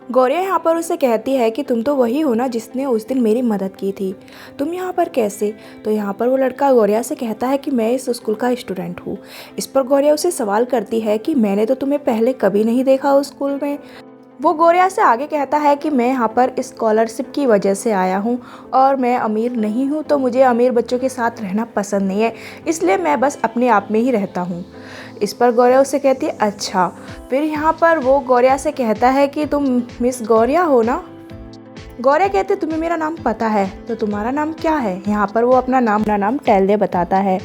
गौरिया यहाँ पर उसे कहती है कि तुम तो वही हो ना जिसने उस दिन मेरी मदद की थी। तुम यहाँ पर कैसे? तो यहाँ पर वो लड़का गौरिया से कहता है कि मैं इस स्कूल का स्टूडेंट हूँ। इस पर गौरिया उसे सवाल करती है कि मैंने तो तुम्हें पहले कभी नहीं देखा उस स्कूल में। वो गौरिया से आगे कहता है कि मैं यहाँ पर स्कॉलरशिप की वजह से आया हूँ और मैं अमीर नहीं हूँ, तो मुझे अमीर बच्चों के साथ रहना पसंद नहीं है, इसलिए मैं बस अपने आप में ही रहता हूँ। इस पर गौरिया उससे कहती है अच्छा। फिर यहाँ पर वो गौरिया से कहता है कि तुम मिस गौरिया हो ना। गौरिया कहते तुम्हें मेरा नाम पता है, तो तुम्हारा नाम क्या है? यहाँ पर वो अपना नाम टैल दे बताता है।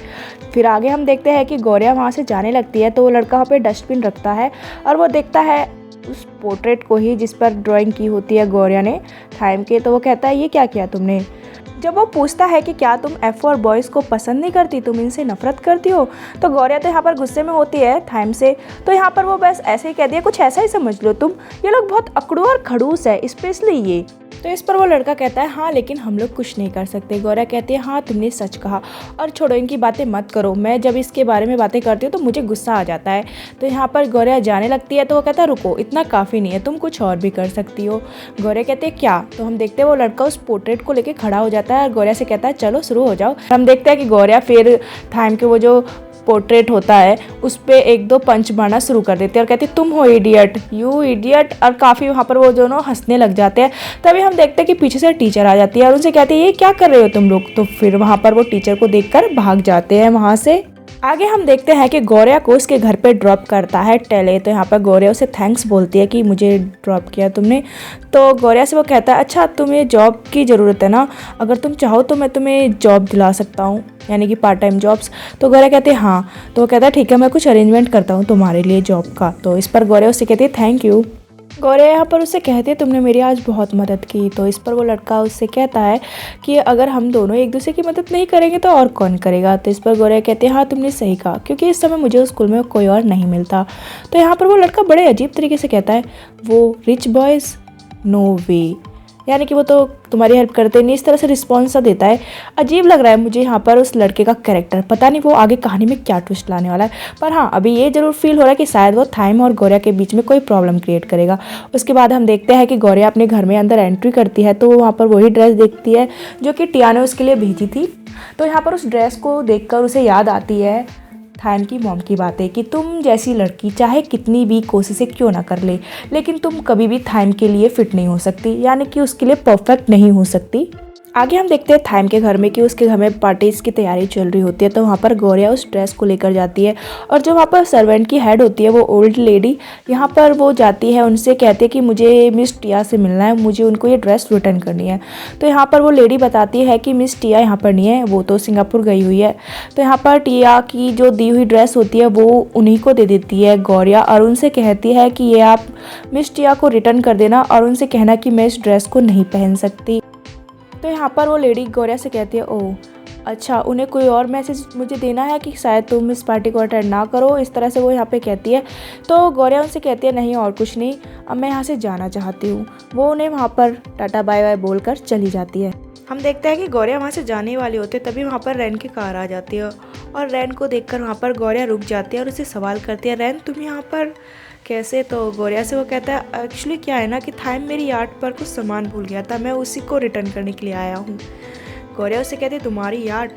फिर आगे हम देखते हैं कि गौरिया वहाँ से जाने लगती है तो वो लड़का वहाँ पे डस्टबिन रखता है और वो देखता है उस पोर्ट्रेट को ही जिस पर ड्राइंग की होती है गौरिया ने थाइम के। तो वो कहता है ये क्या किया तुमने? जब वो पूछता है कि क्या तुम F4 बॉयज़ को पसंद नहीं करती, तुम इनसे नफरत करती हो, तो गौरिया तो यहाँ पर गुस्से में होती है थाइम से। तो यहाँ पर वो बस ऐसे ही कह दिया, कुछ ऐसा ही समझ लो तुम, ये लोग बहुत अकड़ू और खड़ूस है, स्पेशली ये। तो इस पर वो लड़का कहता है हाँ लेकिन हम लोग कुछ नहीं कर सकते। गौरिया कहती है हाँ तुमने सच कहा, और छोड़ो इनकी बातें मत करो, मैं जब इसके बारे में बातें करती हूँ तो मुझे गुस्सा आ जाता है। तो यहाँ पर गौरिया जाने लगती है तो वो कहता है रुको, इतना काफ़ी नहीं है, तुम कुछ और भी कर सकती हो। गौरिया कहती है क्या? तो हम देखते हैं वो लड़का उस पोर्ट्रेट को लेकर खड़ा हो जाता है और गौरिया से कहता है चलो शुरू हो जाओ। हम देखते हैं कि गौरिया फिर थाइम के वो जो पोर्ट्रेट होता है उस पर एक दो पंच मारना शुरू कर देते हैं और कहती तुम हो इडियट, यू इडियट, और काफ़ी वहाँ पर वो दोनों हंसने लग जाते हैं। तभी हम देखते हैं कि पीछे से टीचर आ जाती है और उनसे कहती है ये क्या कर रहे हो तुम लोग? तो फिर वहाँ पर वो टीचर को देखकर भाग जाते हैं वहाँ से। आगे हम देखते हैं कि गौरिया को उसके घर पे ड्रॉप करता है टेले। तो यहाँ पर गौरिया उसे थैंक्स बोलती है कि मुझे ड्रॉप किया तुमने। तो गौरिया से वो कहता है अच्छा तुम्हें जॉब की ज़रूरत है ना, अगर तुम चाहो तो मैं तुम्हें जॉब दिला सकता हूँ, यानी कि पार्ट टाइम जॉब्स। तो गौरिया कहती है हाँ। तो वो कहता है ठीक है मैं कुछ अरेंजमेंट करता हूँ तुम्हारे लिए जॉब का। तो इस पर गौरिया उससे कहती है थैंक यू। गौरिया यहाँ पर उससे कहती है तुमने मेरी आज बहुत मदद की। तो इस पर वो लड़का उससे कहता है कि अगर हम दोनों एक दूसरे की मदद नहीं करेंगे तो और कौन करेगा? तो इस पर गौरिया कहती है हाँ तुमने सही कहा, क्योंकि इस समय मुझे उस स्कूल में कोई और नहीं मिलता। तो यहाँ पर वो लड़का बड़े अजीब तरीके से कहता है वो रिच बॉयज़, नो वे, यानी कि वो तो तुम्हारी हेल्प करते नहीं, इस तरह से रिस्पॉन्स सा देता है। अजीब लग रहा है मुझे यहाँ पर उस लड़के का कैरेक्टर, पता नहीं वो आगे कहानी में क्या ट्विस्ट लाने वाला है। पर हाँ अभी ये जरूर फील हो रहा है कि शायद वो थाइम और गौरिया के बीच में कोई प्रॉब्लम क्रिएट करेगा। उसके बाद हम देखते हैं कि गौरिया अपने घर में अंदर एंट्री करती है तो वो वहाँ पर वही ड्रेस देखती है जो कि टिया ने उसके लिए भेजी थी। तो यहाँ पर उस ड्रेस को देखकर उसे याद आती है थाइम की मॉम की बातें कि तुम जैसी लड़की चाहे कितनी भी कोशिशें क्यों ना कर ले, लेकिन तुम कभी भी थाइम के लिए फिट नहीं हो सकती, यानी कि उसके लिए परफेक्ट नहीं हो सकती। आगे हम देखते हैं थाइम के घर में कि उसके घर में पार्टीज की तैयारी चल रही होती है। तो वहाँ पर गौरिया उस ड्रेस को लेकर जाती है और जो वहाँ पर सर्वेंट की हेड होती है वो ओल्ड लेडी, यहाँ पर वो जाती है उनसे कहती है कि मुझे मिस टिया से मिलना है, मुझे उनको ये ड्रेस रिटर्न करनी है। तो यहाँ पर वो लेडी बताती है कि मिस टिया यहाँ पर नहीं है, वो तो सिंगापुर गई हुई है। तो यहाँ पर टिया की जो दी हुई ड्रेस होती है वो उन्हीं को दे देती है गौरिया और उनसे कहती है कि ये आप मिस टिया को रिटर्न कर देना और उनसे कहना कि मैं इस ड्रेस को नहीं पहन सकती। तो यहाँ पर वो लेडी गौरिया से कहती है ओह अच्छा, उन्हें कोई और मैसेज मुझे देना है कि शायद तुम इस पार्टी को अटेंड ना करो, इस तरह से वो यहाँ पे कहती है। तो गौरिया उनसे कहती है नहीं और कुछ नहीं, अब मैं यहाँ से जाना चाहती हूँ। वो उन्हें वहाँ पर टाटा बाय बाय बोलकर चली जाती है। हम देखते हैं कि गौरिया वहाँ से जाने वाली होती है तभी वहाँ पर रैन की कार आ जाती है और रैन को देखकर वहाँ पर गौरिया रुक जाती है और उसे सवाल करती है रैन तुम यहाँ पर कैसे? तो गौरिया से वो कहता है एक्चुअली क्या है ना कि थाइम मेरी यार्ड पर कुछ सामान भूल गया था, मैं उसी को रिटर्न करने के लिए आया हूँ। गौरिया उससे कहती है तुम्हारी यार्ड,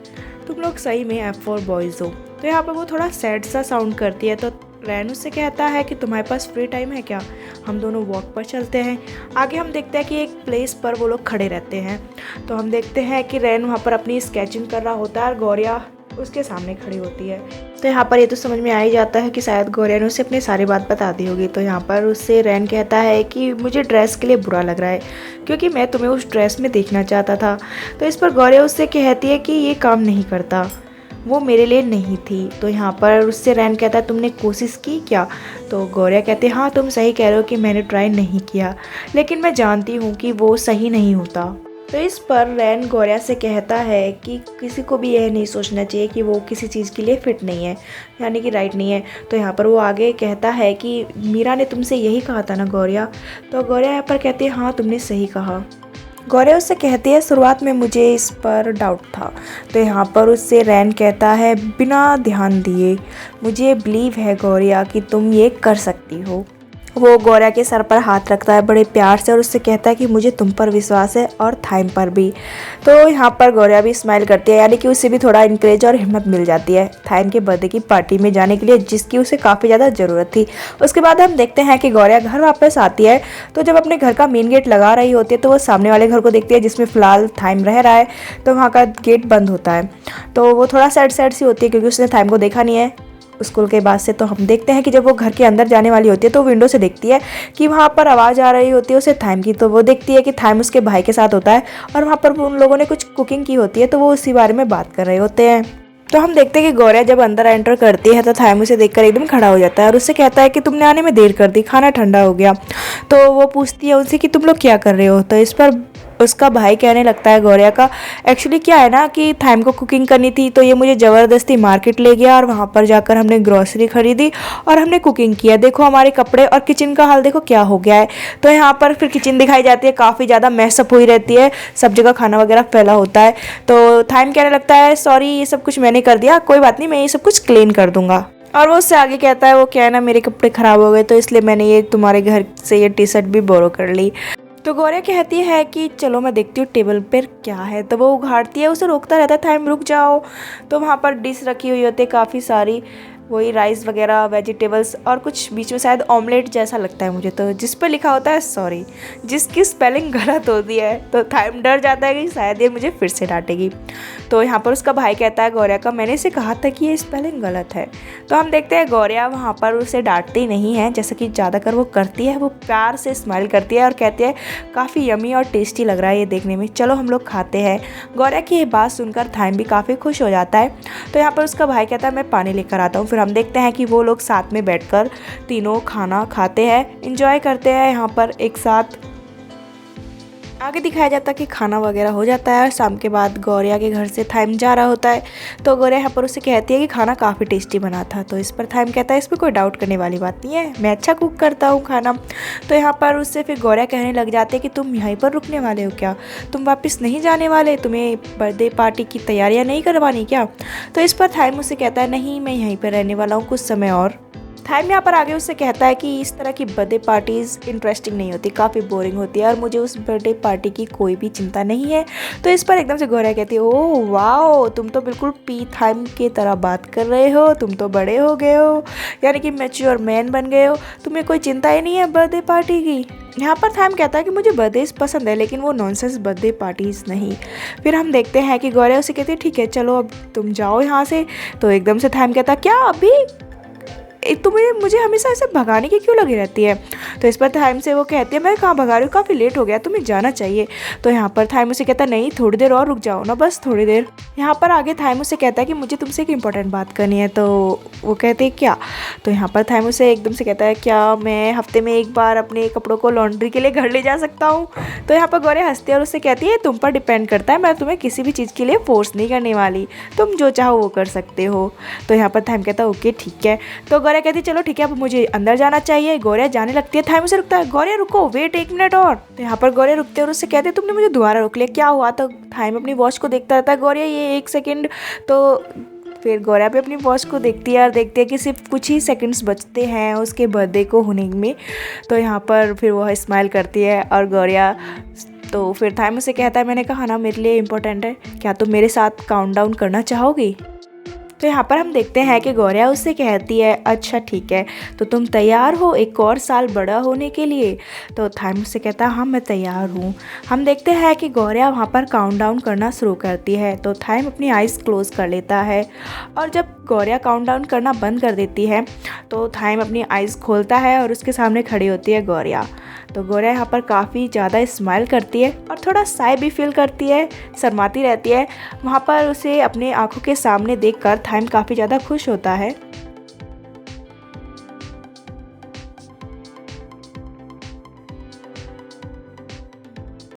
तुम लोग सही में F4 बॉयज़ हो। तो यहाँ पर वो थोड़ा सैड सा साउंड करती है। तो रैन उससे कहता है कि तुम्हारे पास फ्री टाइम है क्या, हम दोनों वॉक पर चलते हैं। आगे हम देखते हैं कि एक प्लेस पर वो लोग खड़े रहते हैं। तो हम देखते हैं कि रैन वहाँ पर अपनी स्केचिंग कर रहा होता है और गौरिया उसके सामने खड़ी होती है। तो यहाँ पर ये तो समझ में आ ही जाता है कि शायद गौरिया ने उसे अपनी सारी बात बता दी होगी। तो यहाँ पर उससे रैन कहता है कि मुझे ड्रेस के लिए बुरा लग रहा है क्योंकि मैं तुम्हें उस ड्रेस में देखना चाहता था। तो इस पर गौरिया उससे कहती है कि ये काम नहीं करता, वो मेरे लिए नहीं थी। तो यहाँ पर उससे रैन कहता है तुमने कोशिश की क्या? तो गौरिया कहते हैं हाँ तुम सही कह रहे हो कि मैंने ट्राई नहीं किया, लेकिन मैं जानती हूँ कि वो सही नहीं होता। तो इस पर रैन गौरिया से कहता है कि किसी को भी यह नहीं सोचना चाहिए कि वो किसी चीज़ के लिए फिट नहीं है, यानी कि राइट नहीं है। तो यहाँ पर वो आगे कहता है कि मीरा ने तुमसे यही कहा था ना गौरिया? तो गौरिया यहाँ पर कहती है हाँ तुमने सही कहा। गौरिया उससे कहती है शुरुआत में मुझे इस पर डाउट था। तो यहाँ पर उससे रैन कहता है बिना ध्यान दिए मुझे बिलीव है गौरिया कि तुम ये कर सकती हो। वो गौरया के सर पर हाथ रखता है बड़े प्यार से और उससे कहता है कि मुझे तुम पर विश्वास है और थाइम पर भी। तो यहाँ पर गौरया भी स्माइल करती है, यानी कि उसे भी थोड़ा इंकरेज और हिम्मत मिल जाती है थाइम के बर्थडे की पार्टी में जाने के लिए, जिसकी उसे काफ़ी ज़्यादा ज़रूरत थी। उसके बाद हम देखते हैं कि गौरया घर वापस आती है। तो जब अपने घर का मेन गेट लगा रही होती है तो वो सामने वाले घर को देखती है जिसमें फ़िलहाल थाइम रह रहा है। तो वहाँ का गेट बंद होता है, तो वो थोड़ा सैड सी होती है क्योंकि उसने थाइम को देखा नहीं है स्कूल के बाद से। तो हम देखते हैं कि जब वो घर के अंदर जाने वाली होती है तो विंडो से देखती है कि वहाँ पर आवाज़ आ रही होती है उसे थाइम की। तो वो देखती है कि थाइम उसके भाई के साथ होता है और वहाँ पर उन लोगों ने कुछ कुकिंग की होती है, तो वो उसी बारे में बात कर रहे होते हैं। तो हम देखते हैं कि गौरया जब अंदर एंटर करती है तो थाइम उसे देखकर एकदम खड़ा हो जाता है और उससे कहता है कि तुमने आने में देर कर दी, खाना ठंडा हो गया। तो वो पूछती है उनसे कि तुम लोग क्या कर रहे हो। तो इस पर उसका भाई कहने लगता है गौरया का, एक्चुअली क्या है ना कि थाइम को कुकिंग करनी थी तो ये मुझे ज़बरदस्ती मार्केट ले गया और वहाँ पर जाकर हमने ग्रॉसरी खरीदी और हमने कुकिंग किया। देखो हमारे कपड़े और किचन का हाल देखो क्या हो गया है। तो यहाँ पर फिर किचन दिखाई जाती है, काफ़ी ज़्यादा मैसअप हुई रहती है, सब जगह खाना वगैरह फैला होता है। तो थाइम कहने लगता है सॉरी ये सब कुछ मैंने कर दिया, कोई बात नहीं, मैं ये सब कुछ क्लीन कर दूंगा। और वो उससे आगे कहता है वो क्या है ना मेरे कपड़े ख़राब हो गए तो इसलिए मैंने ये तुम्हारे घर से ये टी शर्ट भी बोरो कर ली। तो गौरया कहती है कि चलो मैं देखती हूँ टेबल पर क्या है। तो वो उघाड़ती है, उसे रोकता रहता है थाइम रुक जाओ। तो वहाँ पर डिश रखी हुई होती है काफ़ी सारी, वही राइस वगैरह वेजिटेबल्स और कुछ बीच में शायद ऑमलेट जैसा लगता है मुझे, तो जिस पर लिखा होता है सॉरी, जिसकी स्पेलिंग गलत होती है। तो थाइम डर जाता है कि शायद ये मुझे फिर से डांटेगी। तो यहाँ पर उसका भाई कहता है गौरया का, मैंने इसे कहा था कि ये स्पेलिंग गलत है। तो हम देखते हैं गौरया वहाँ पर उसे डांटती नहीं है जैसा कि ज़्यादातर वो करती है, वो प्यार से स्माइल करती है और कहती है काफ़ी यमी और टेस्टी लग रहा है ये देखने में, चलो हम लोग खाते हैं। गौरया की ये बात सुनकर थाइम भी काफ़ी खुश हो जाता है। तो यहाँ पर उसका भाई कहता है मैं पानी लेकर आता हूँ। फिर हम देखते हैं कि वो लोग साथ में बैठकर तीनों खाना खाते हैं, एंजॉय करते हैं यहाँ पर एक साथ। आगे दिखाया जाता है कि खाना वगैरह हो जाता है और शाम के बाद गौरया के घर से थाइम जा रहा होता है। तो गौरया यहाँ पर उसे कहती है कि खाना काफ़ी टेस्टी बना था। तो इस पर थाइम कहता है इस पर कोई डाउट करने वाली बात नहीं है, मैं अच्छा कुक करता हूँ खाना। तो यहाँ पर उससे फिर गौरया कहने लग जाते हैं कि तुम यहीं पर रुकने वाले हो क्या, तुम वापस नहीं जाने वाले, तुम्हें बर्थडे पार्टी की तैयारियाँ नहीं करवानी क्या। तो इस पर थाइम उसे कहता है नहीं मैं यहीं पर रहने वाला हूँ कुछ समय और। थाइम यहाँ पर आगे उससे कहता है कि इस तरह की बर्थडे पार्टीज़ इंटरेस्टिंग नहीं होती, काफ़ी बोरिंग होती है और मुझे उस बर्थडे पार्टी की कोई भी चिंता नहीं है। तो इस पर एकदम से गौरया कहती है ओह वाओ, तुम तो बिल्कुल पी थाइम की तरह बात कर रहे हो, तुम तो बड़े हो गए हो, यानी कि मैच्योर मैन बन गए हो, तुम्हें कोई चिंता ही नहीं है बर्थडे पार्टी की। यहाँ पर थाइम कहता है कि मुझे बर्थडे पसंद है लेकिन वो नॉनसेंस बर्थडे पार्टीज़ नहीं। फिर हम देखते हैं कि गौरया उसे कहती है ठीक है चलो अब तुम जाओ यहाँ से। तो एकदम से थाइम कहता है क्या अभी तुम्हें मुझे हमेशा ऐसे भगाने की क्यों लगी रहती है। तो इस पर थाइम से वो कहती है मैं कहाँ भगा रही हूँ, काफ़ी लेट हो गया, तुम्हें जाना चाहिए। तो यहाँ पर थाइम उसे कहता है नहीं थोड़ी देर और रुक जाओ ना, बस थोड़ी देर। यहाँ पर आगे थाइम उसे कहता है कि मुझे तुमसे एक इंपॉर्टेंट बात करनी है। तो वो कहते हैं क्या। तो यहाँ पर थाइम उसे एकदम से कहता है क्या मैं हफ्ते में एक बार अपने कपड़ों को लॉन्ड्री के लिए घर ले जा सकता हूँ। तो यहाँ पर गौरया हंसती है और उससे कहती है तुम पर डिपेंड करता है, मैं तुम्हें किसी भी चीज़ के लिए फोर्स नहीं करने वाली, तुम जो चाहो वो कर सकते हो। तो यहाँ पर थाइम कहता है ओके ठीक है। तो गौरया कहती है चलो ठीक है अब मुझे अंदर जाना चाहिए। गौरया जाने लगती है, थाइम उसे रुकता है गौरया रुको वेट एक मिनट और। तो यहाँ पर गौरया रुकते और उससे कहते तुमने मुझे दोबारा रोक लिया, क्या हुआ। तो थाइम अपनी वॉच को देखता रहता है, गौरया ये 1 सेकेंड। तो फिर गौरया भी अपनी वॉच को देखती है और देखती है कि सिर्फ कुछ ही सेकंड्स बचते हैं उसके बर्थडे को होने में। तो यहाँ पर फिर वो स्माइल करती है और गौरया तो फिर थाइम उसे कहता है मैंने कहा ना मेरे लिए इम्पोर्टेंट है, क्या तुम मेरे साथ काउंटडाउन करना चाहोगी। तो यहाँ पर हम देखते हैं कि गौरया उससे कहती है अच्छा ठीक है तो तुम तैयार हो एक और साल बड़ा होने के लिए। तो थाइम उससे कहता है हाँ मैं तैयार हूँ। हम देखते हैं कि गौरया वहाँ पर काउंटडाउन करना शुरू करती है। तो थाइम अपनी आइज़ क्लोज कर लेता है और जब गौरया काउंटडाउन करना बंद कर देती है तो थाइम अपनी आइज़ खोलता है और उसके सामने खड़ी होती है गौरया। तो गौरया यहाँ पर काफ़ी ज़्यादा स्माइल करती है और थोड़ा साय भी फील करती है, शर्माती रहती है। वहाँ पर उसे अपने आंखों के सामने देखकर थाइम काफ़ी ज़्यादा खुश होता है।